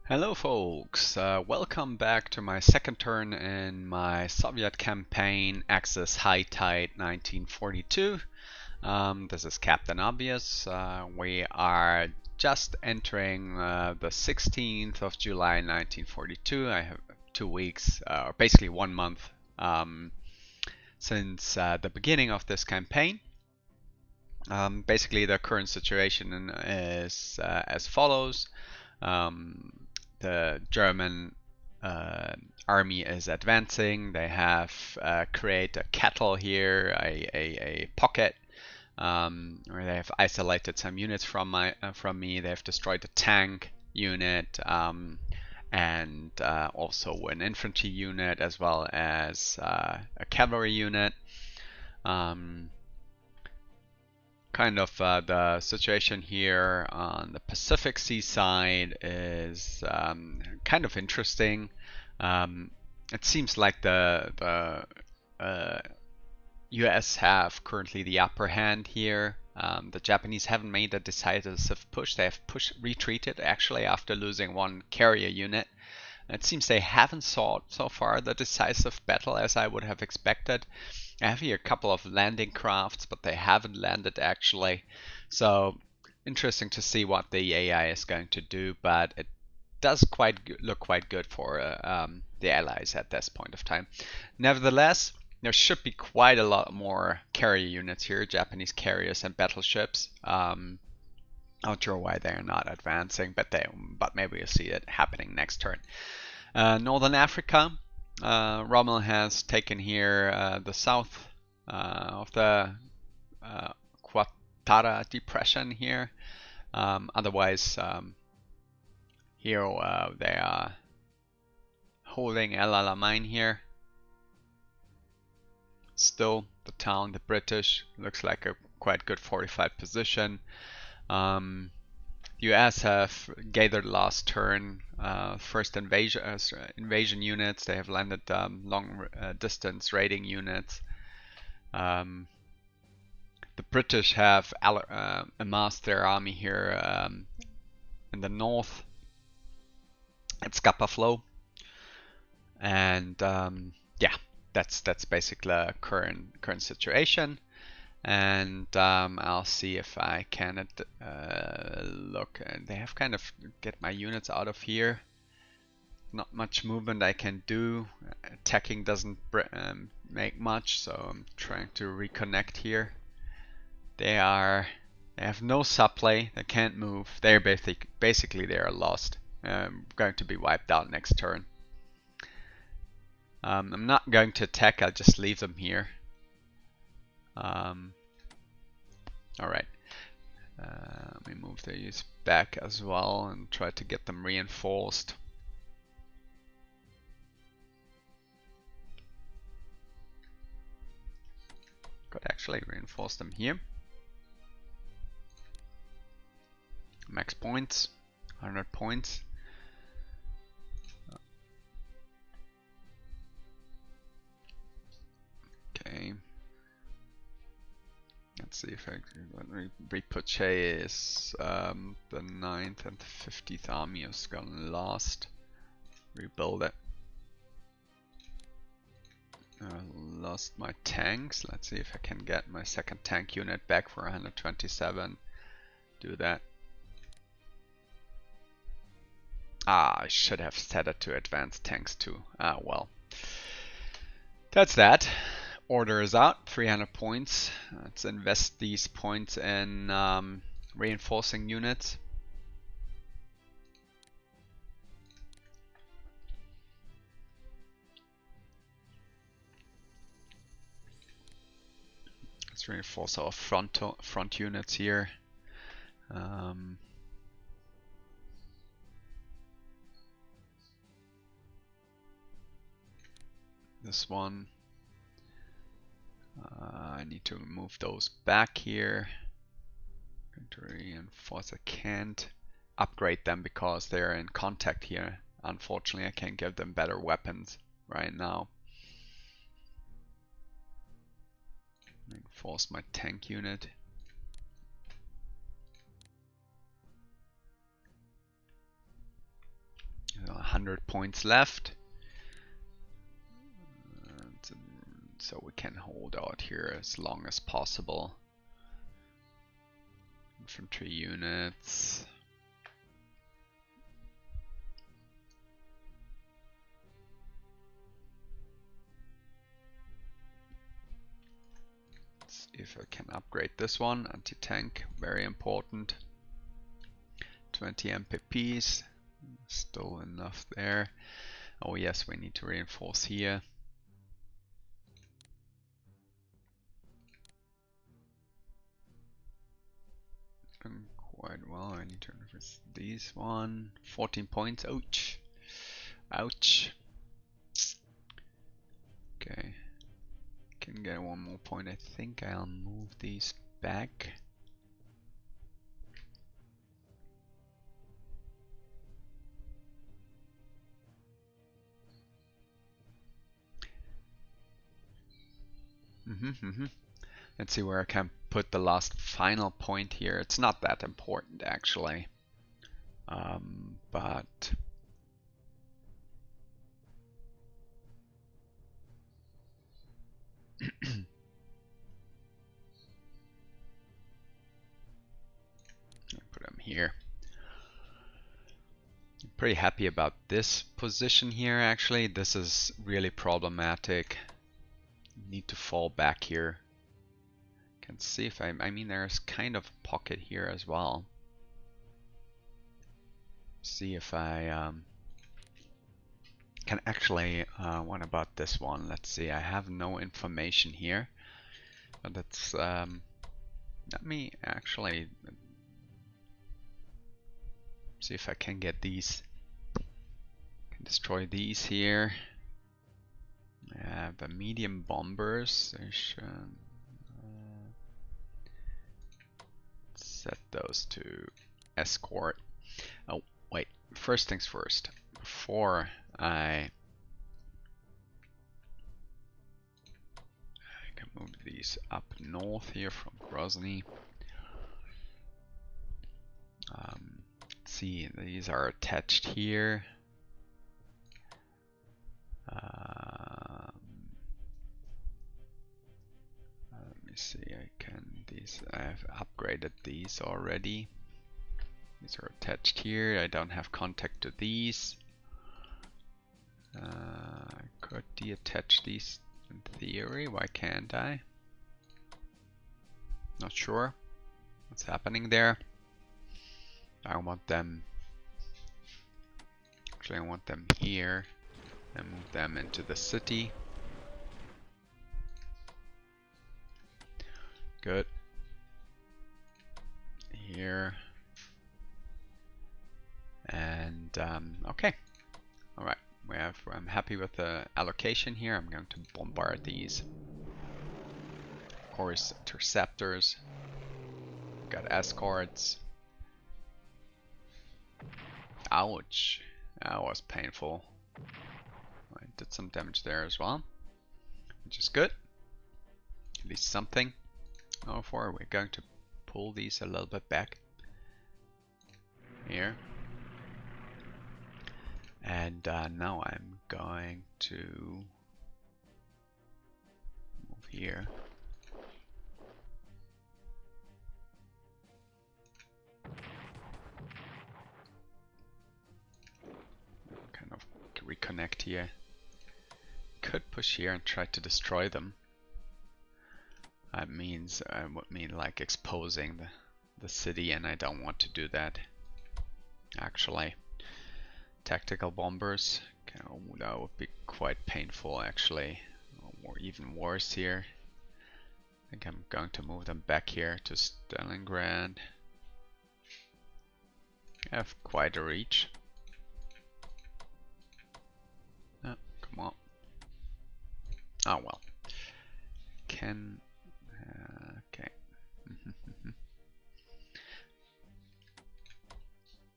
Hello folks, welcome back to my second turn in my Soviet campaign Axis High Tide 1942. This is Captain Obvious. We are just entering the 16th of July 1942. I have 2 weeks, or basically 1 month since the beginning of this campaign. Basically the current situation is as follows. The German army is advancing. They have created a kettle here, a pocket, where they have isolated some units from me. They have destroyed a tank unit and also an infantry unit as well as a cavalry unit. The situation here on the Pacific Sea side is kind of interesting. It seems like the US have currently the upper hand here. The Japanese haven't made a decisive push. They have retreated actually after losing one carrier unit. It seems they haven't sought so far the decisive battle as I would have expected. I have here a couple of landing crafts, but they haven't landed actually. So interesting to see what the AI is going to do, but it does look quite good for the Allies at this point of time. Nevertheless, there should be quite a lot more carrier units here, Japanese carriers and battleships. Not sure why they're not advancing, but maybe we'll see it happening next turn. Northern Africa, Rommel has taken here the south of the Quatara depression here. Otherwise, here they are holding El Alamein here. Still, the town, the British, looks like a quite good fortified position. US have gathered last turn first invasion units. They have landed long distance raiding units. The British have amassed their army here in the north at Scapa Flow, and yeah, that's basically the current situation. And I'll see if I can look. They have kind of get my units out of here. Not much movement I can do. Attacking doesn't make much, so I'm trying to reconnect here. They have no supply. They can't move. They're basically they are lost. Going to be wiped out next turn. I'm not going to attack. I'll just leave them here. Alright, let me move these back as well and try to get them reinforced. Could actually reinforce them here. Max points, 100 points. Okay. Let's see if I can repurchase the 9th and 50th army is gonna last. Rebuild it. Lost my tanks. Let's see if I can get my second tank unit back for 127. Do that. I should have set it to advanced tanks too. Well. That's that. Order is out, 300 points. Let's invest these points in reinforcing units. Let's reinforce our front units here. This one. I need to move those back here. I'm going to reinforce. I can't upgrade them because they're in contact here. Unfortunately, I can't give them better weapons right now. Reinforce my tank unit. 100 points left. So we can hold out here as long as possible. Infantry units. Let's see if I can upgrade this one. Anti-tank, very important. 20 MPPs, still enough there. Oh yes, we need to reinforce here. Done quite well. I need to reinforce these one. 14 points. Ouch. Ouch. Okay. Can get one more point. I think I'll move these back. Let's see where I can put the last final point here. It's not that important actually, but put them here. I'm pretty happy about this position here actually. This is really problematic. Need to fall back here. Can see if I mean there's kind of a pocket here as well. See if I can actually what about this one? Let's see, I have no information here, but that's let me actually see if I can get these, can destroy these here. I have the medium bombers. They should set those to escort. Oh wait, first things first, before I can move these up north here from Grozny. Let's see, these are attached here. Let me see, I have upgraded these already. These are attached here. I don't have contact to these. I could deattach these in theory. Why can't I? Not sure what's happening there. I want them. Actually, I want them here and move them into the city. Good. Here. And okay. All right. I'm happy with the allocation here. I'm going to bombard these. Of course, interceptors. Got escorts. Ouch. That was painful. I did some damage there as well, which is good. At least something. Oh, we're going to pull these a little bit back. Here. And now I'm going to move here. Kind of reconnect here. Could push here and try to destroy them. That means would mean like exposing the city, and I don't want to do that. Actually. Tactical bombers, oh, that would be quite painful actually, or even worse here. I think I'm going to move them back here to Stalingrad. I have quite a reach. Oh, come on. Oh well. Can okay.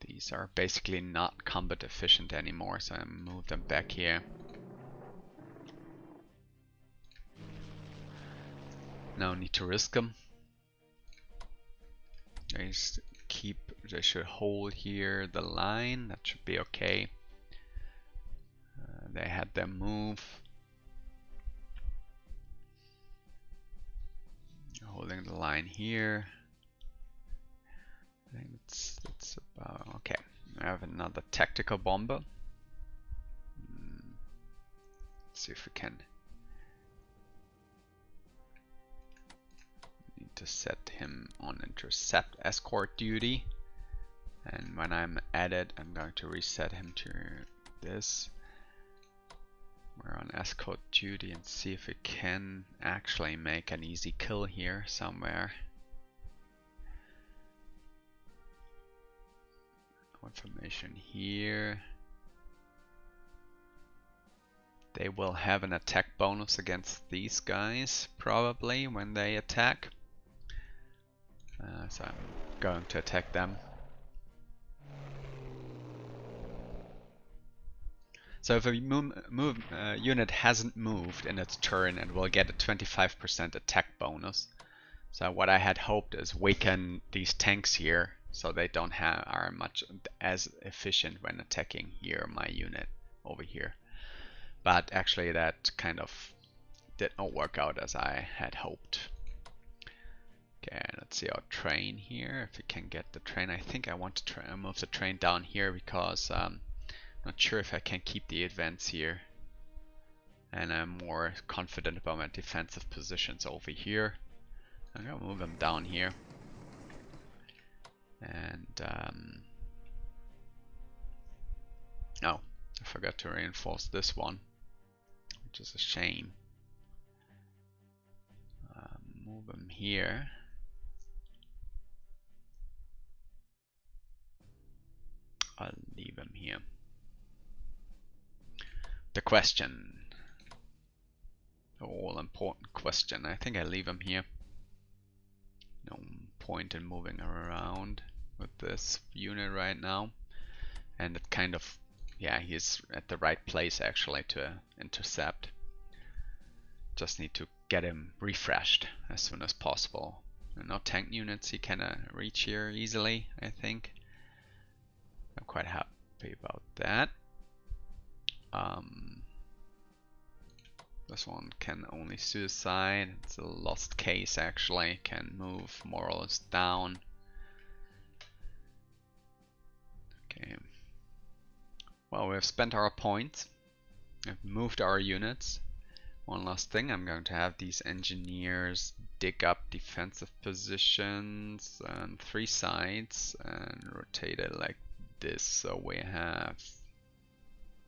These are basically not combat efficient anymore, so I move them back here. No need to risk them. They should hold here the line. That should be okay. They had their move. Holding the line here. I think it's about okay. I have another tactical bomber. Let's see if we can. Need to set him on intercept escort duty. And when I'm at it, I'm going to reset him to this. We're on escort duty and see if we can actually make an easy kill here somewhere. Information here. They will have an attack bonus against these guys probably when they attack. So I'm going to attack them. So if a unit hasn't moved in its turn, it will get a 25% attack bonus. So what I had hoped is weaken these tanks here so they are much as efficient when attacking here, my unit over here. But actually that kind of did not work out as I had hoped. Okay, let's see our train here, if we can get the train. I think I want to move the train down here because not sure if I can keep the advance here. And I'm more confident about my defensive positions over here. I'm gonna move them down here. And oh, I forgot to reinforce this one, which is a shame. Move them here. I'll leave them here. The question, the all-important question. I think I leave him here. No point in moving around with this unit right now. And it kind of, yeah, he's at the right place actually to intercept. Just need to get him refreshed as soon as possible. No tank units he can reach here easily, I think. I'm quite happy about that. This one can only suicide. It's a lost case actually. Can move more or less down. Okay. Well, we've spent our points. We've moved our units. One last thing, I'm going to have these engineers dig up defensive positions on 3 sides and rotate it like this. So we have,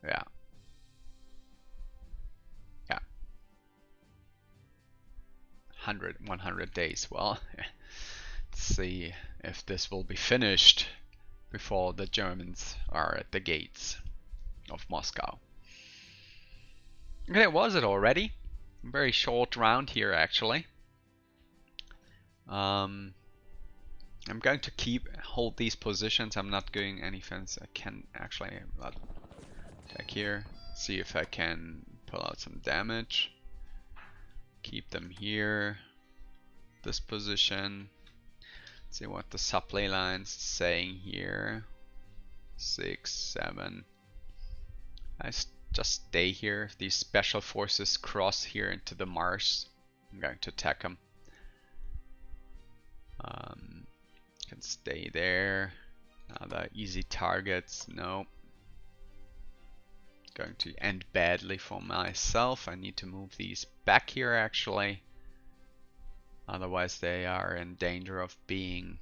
yeah. 100 days. Well, let's see if this will be finished before the Germans are at the gates of Moscow. Okay, was it already? Very short round here actually. I'm going to hold these positions. I'm not doing any fence. I can actually attack here. See if I can pull out some damage. Keep them here. This position. Let's see what the supply line's saying here. 6, 7. I just stay here. If these special forces cross here into the marsh, I'm going to attack them. Can stay there. Other easy targets, no. Going to end badly for myself. I need to move these back here actually. Otherwise they are in danger of being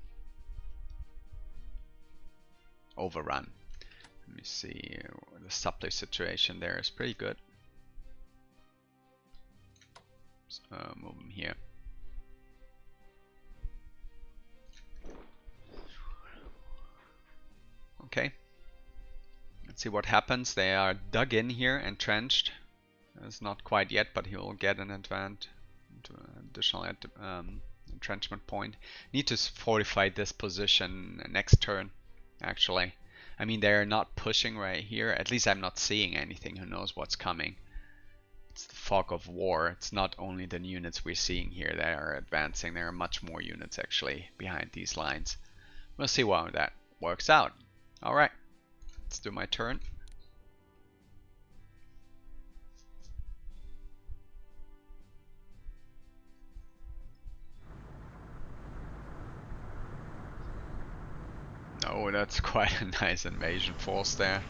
overrun. Let me see, the supply situation there is pretty good. So move them here. Okay. Let's see what happens. They are dug in here, entrenched. It's not quite yet, but he will get an additional entrenchment point. Need to fortify this position next turn, actually. I mean, they're not pushing right here. At least I'm not seeing anything. Who knows what's coming? It's the fog of war. It's not only the units we're seeing here that are advancing. There are much more units actually behind these lines. We'll see how that works out. Alright. Let's do my turn. Oh, that's quite a nice invasion force there.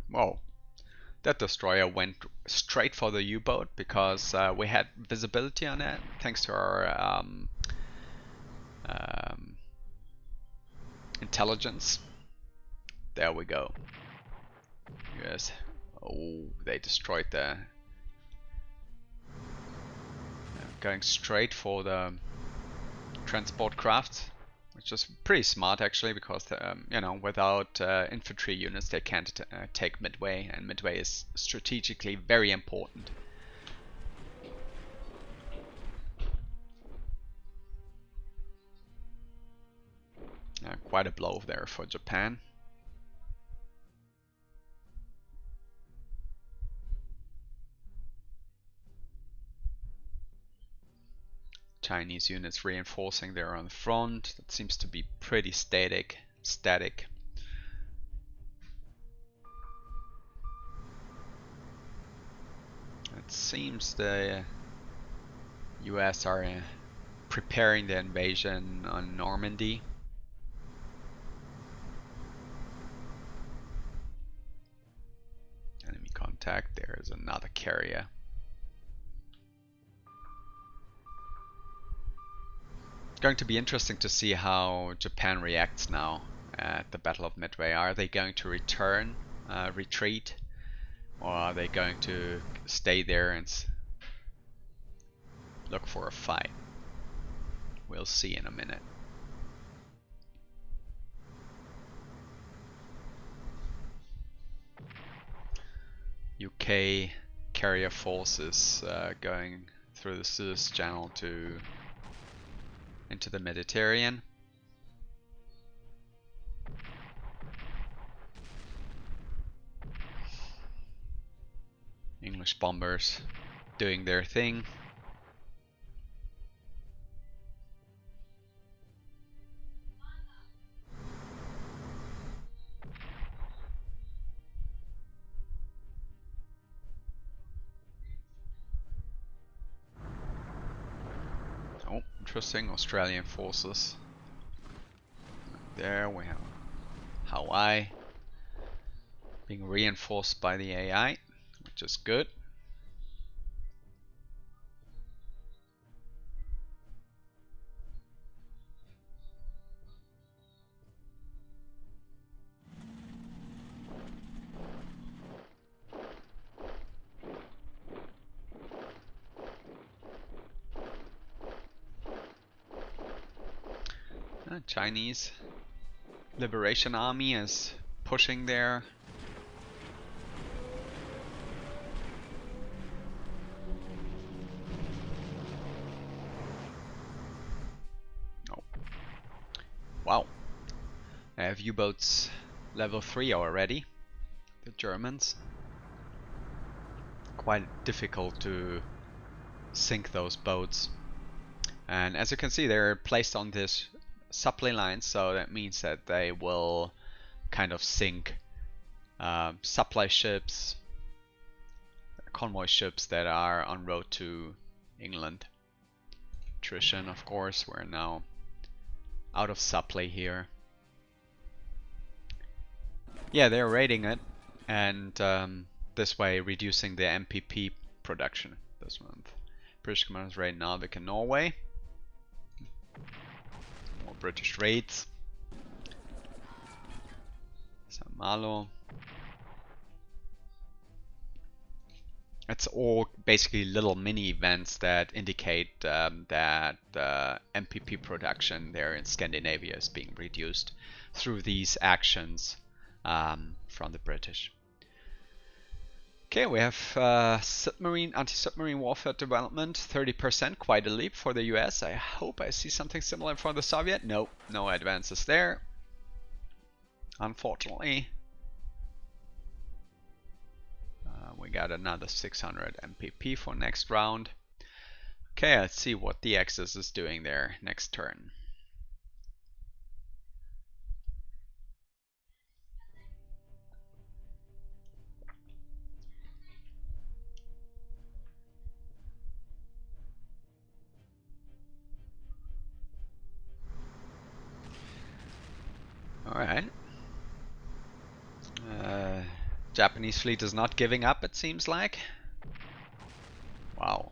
Whoa. That destroyer went straight for the U-boat because we had visibility on it thanks to our um, intelligence. There we go. Yes. Oh, they destroyed the... going straight for the transport craft, which is pretty smart actually, because you know, without infantry units they can't take Midway, and Midway is strategically very important. Quite a blow there for Japan. Chinese units reinforcing there on the front. That seems to be pretty static. It seems the US are preparing the invasion on Normandy. Enemy contact. There is another carrier. Going to be interesting to see how Japan reacts now at the Battle of Midway. Are they going to return, retreat, or are they going to stay there and look for a fight? We'll see in a minute. UK carrier forces going through the Suez Channel into the Mediterranean. English bombers doing their thing. Oh, interesting. Australian forces. There we have Hawaii being reinforced by the AI, which is good. Chinese Liberation Army is pushing there. Oh. Wow. They have U-boats level 3 already. The Germans. Quite difficult to sink those boats. And as you can see, they're placed on this supply line, so that means that they will kind of sink supply ships, convoy ships that are en route to England. Attrition, of course, we're now out of supply here. Yeah, they're raiding it, and this way reducing the MPP production this month. British commanders raid Narvik in Norway. More British raids. San Malo. It's all basically little mini events that indicate that MPP production there in Scandinavia is being reduced through these actions from the British. Okay, we have anti-submarine warfare development, 30%, quite a leap for the US. I hope I see something similar for the Soviet. Nope, no advances there, unfortunately. We got another 600 MPP for next round. Okay, let's see what the Axis is doing there next turn. Alright. Japanese fleet is not giving up, it seems like. Wow.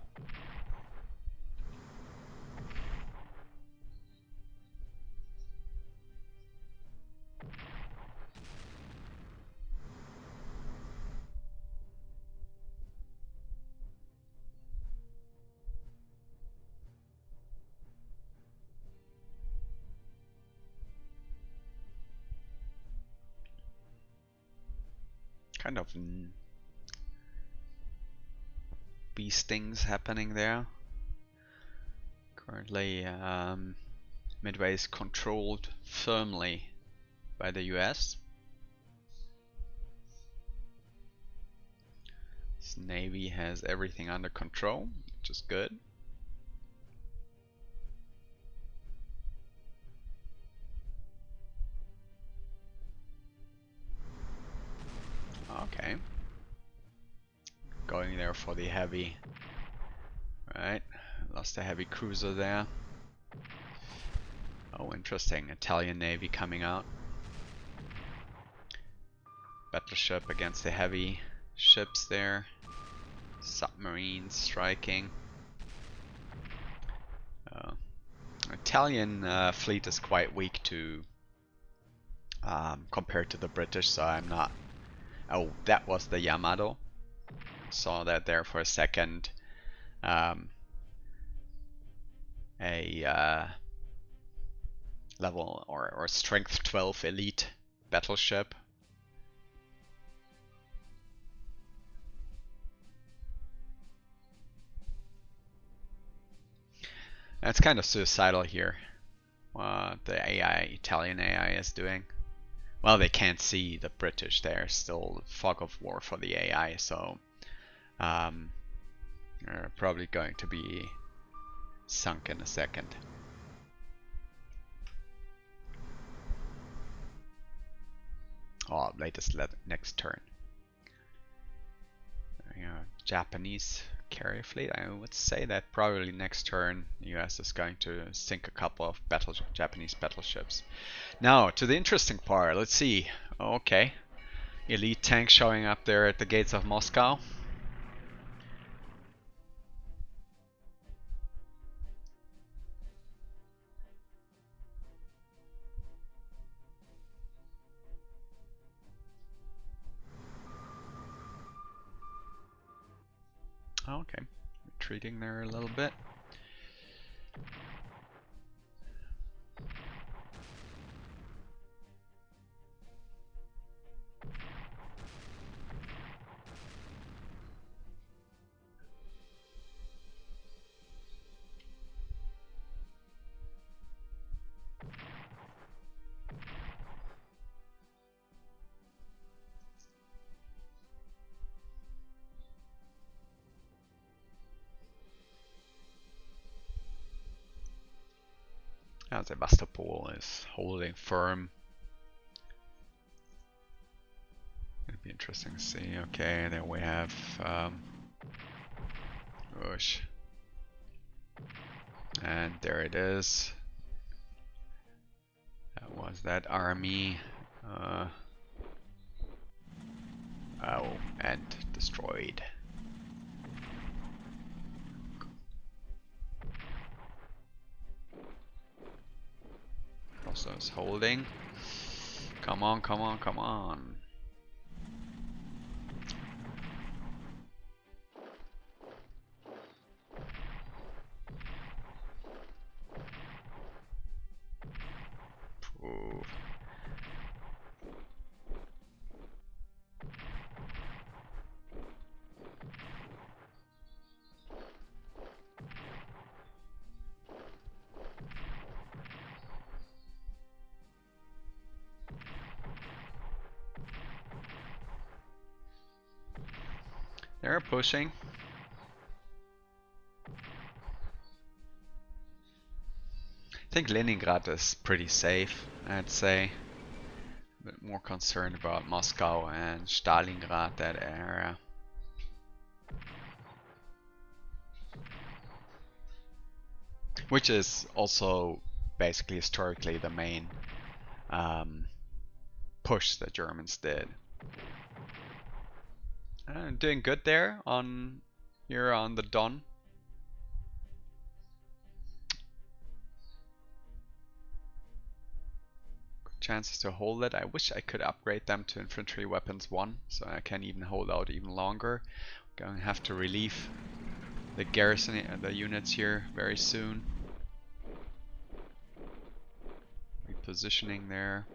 Kind of beast things happening there. Currently, Midway is controlled firmly by the US. This Navy has everything under control, which is good. Okay. Going there for the heavy. Right. Lost a heavy cruiser there. Oh, interesting. Italian Navy coming out. Battleship against the heavy ships there. Submarines striking. Italian fleet is quite weak to compared to the British, so I'm not. Oh, that was the Yamato. Saw that there for a second. A level or strength 12 elite battleship. That's kind of suicidal here. What the Italian AI is doing. Well, they can't see the British. They're still fog of war for the AI, so they're probably going to be sunk in a second. Oh, next turn. Japanese carrier fleet. I would say that probably next turn the US is going to sink a couple of Japanese battleships. Now to the interesting part. Let's see. Okay, elite tank showing up there at the gates of Moscow. Okay, retreating there a little bit. Sevastopol is holding firm. It'd be interesting to see. Okay, there we have Ush. And there it is. That was that army. Oh, and destroyed. Also is holding. Come on, come on, come on. Ooh. They're pushing. I think Leningrad is pretty safe, I'd say. A bit more concerned about Moscow and Stalingrad, that area. Which is also basically historically the main push the Germans did. Doing good there on here on the Don. Good chances to hold it. I wish I could upgrade them to infantry weapons 1, so I can even hold out even longer. Going to have to relieve the garrison, the units here very soon. Repositioning there.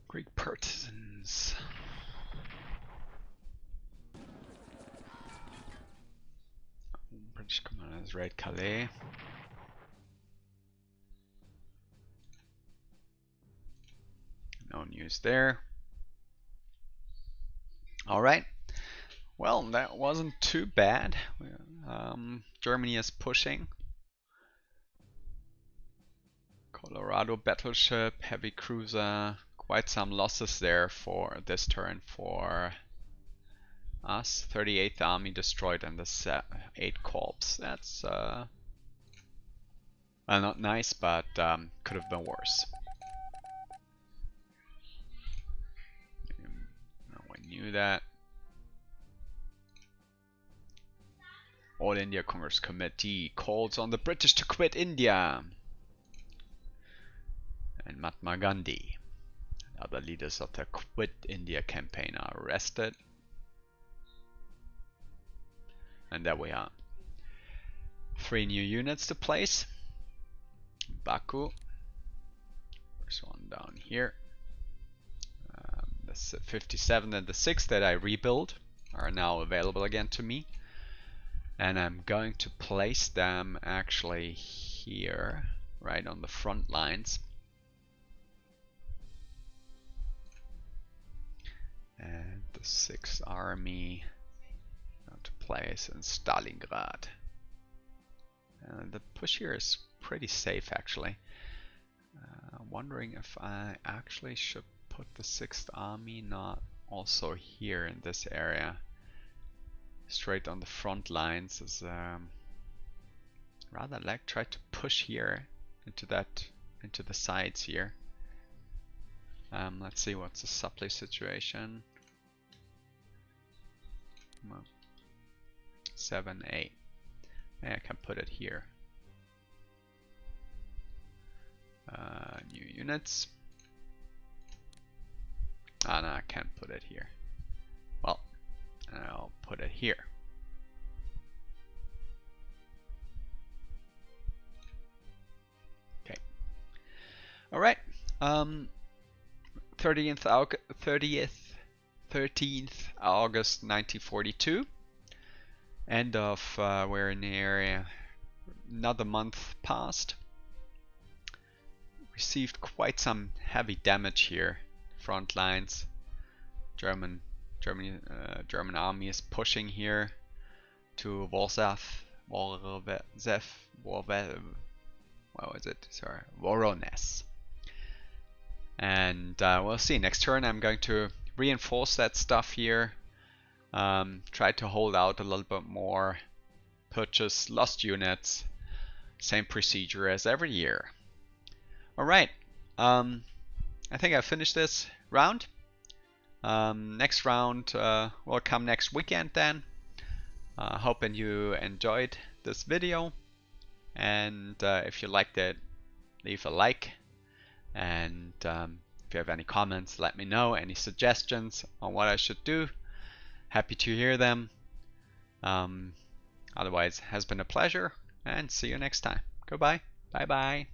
Greek partisans. British commanders raid Calais. No news there. Alright. Well, that wasn't too bad. Germany is pushing. Colorado battleship, heavy cruiser. Quite some losses there for this turn for us. 38th Army destroyed and the 8 corps. That's well, not nice, but could have been worse. No one knew that. All India Congress Committee calls on the British to quit India. And Mahatma Gandhi and other leaders of the Quit India campaign are arrested. And there we are. 3 new units to place. Baku. There's one down here. The 57 and the 6 that I rebuilt are now available again to me. And I'm going to place them actually here, right on the front lines. And the 6th Army to place in Stalingrad. And the push here is pretty safe actually. Wondering if I actually should put the 6th Army not also here in this area. Straight on the front lines is rather like try to push here into the sides here. Let's see what's the supply situation. 7, 8. I can put it here. New units. Ah, no, I can't put it here. Well, I'll put it here. Okay. All right. 13th August 1942. End of we're in the area. Another month passed. Received quite some heavy damage here. Front lines. German army is pushing here to Voronezh. And we'll see. Next turn I'm going to reinforce that stuff here. Try to hold out a little bit more. Purchase lost units. Same procedure as every year. Alright. I think I finished this round. Next round will come next weekend then. Hoping you enjoyed this video. And if you liked it, leave a like. And if you have any comments, let me know. Any suggestions on what I should do, happy to hear them. Otherwise, has been a pleasure, and see you next time. Goodbye. Bye bye.